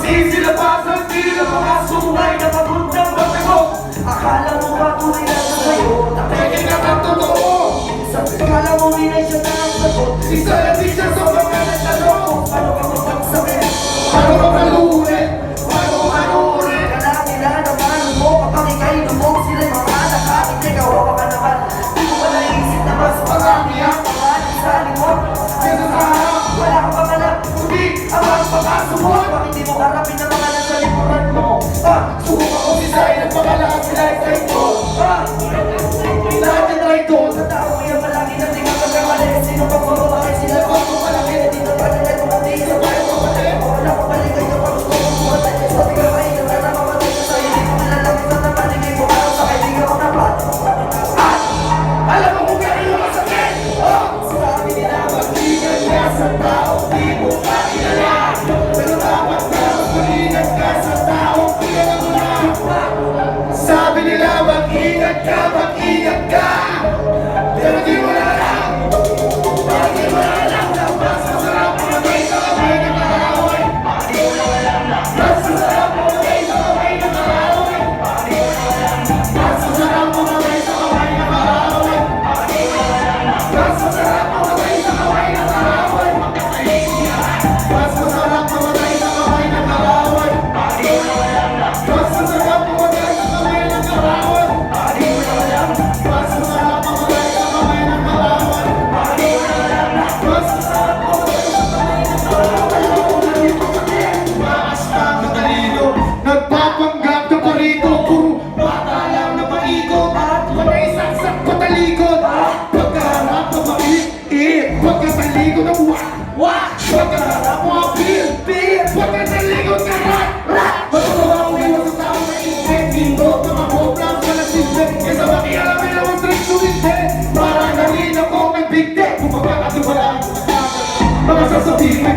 Sisilabas ang tila mga sungay na pagod ng pagkago. Akala mo ba tunay na sa sa'yo? Nakikita ka ng totoo. Akala mo rinay siya na ang sagot. Isa na di siya sa mga nagtanong. Paano ka mapagsakit? Paano ka maluhin? Paano ka maluhin? Kala nila naman mo kapag ika'y lumog. Sila'y mga nakakit. Ikaw ka naman. Di mo ba naisip na mas marami ang pangalan sa limot? Kesa sa harap, wala ka pa alam. Kundi ang magpapasumot. Bakit di mo harapin na mga nasa lipunan mo? Subukan ko si Zay ng pangalan sila ay sa ito. Lahat yung traitor sa tao kaya malaki na di magkakamali. Sino pa po bakit sila pa po malaki na dito pa nila kumati sa bayan mo pati. Wala pa balik kayo pa gusto mo kumatay. Sabi ka kayo na na mamatay ka sa'yo. Di ko malalaki sa napaligay mo araw sa kaibigan ko napat. Alam mo kung gano'n yung masakit. Sabi nila mag-ingat ka sa tao di mo pa kilala. Pero dapat na mag-ingat ka sa tao kilala mo na. Sabi nila mag-ingat ka, mag-ingat ka. Pero di mo na alam. Pero di mo na alam na mas masarap pumatay sa kamay ng kahahoy. Di mo na alam na mas masarap pumatay sa kamay ng kahahoy. Di mo na alam na mas masarap pumatay sa kamay ng kahahoy. Di mo na alam na mas masarap pumatay sa kamay ng kahahoy. Mas masarap pumatay sa kamay ng kahahoy. Di mo na alam na mas masarap pumatay sa kamay ng kahahoy. Di mo na alam na mas masarap pumatay sa kamay ng kahahoy. Di mo na alam na mas masarap pumatay sa kamay ng kahahoy. Maas ka matalino, nagpapanggap ka pa rito. Puro bata lang na paikot at panay saksak patalikod. Pagkaharap ka maiit, pagkatalikod ang wak. Pagkaharap mo ang pil, pagkatalikod ka rat. Matutuwa ang iwan sa tao na isip. Indot na makoplang sa nasisip. Kesa makialamin ang trip suwinte. Parang nalina ko may bigte. Kung magkakatiwalaan ko sa kagat, mga sasabihin may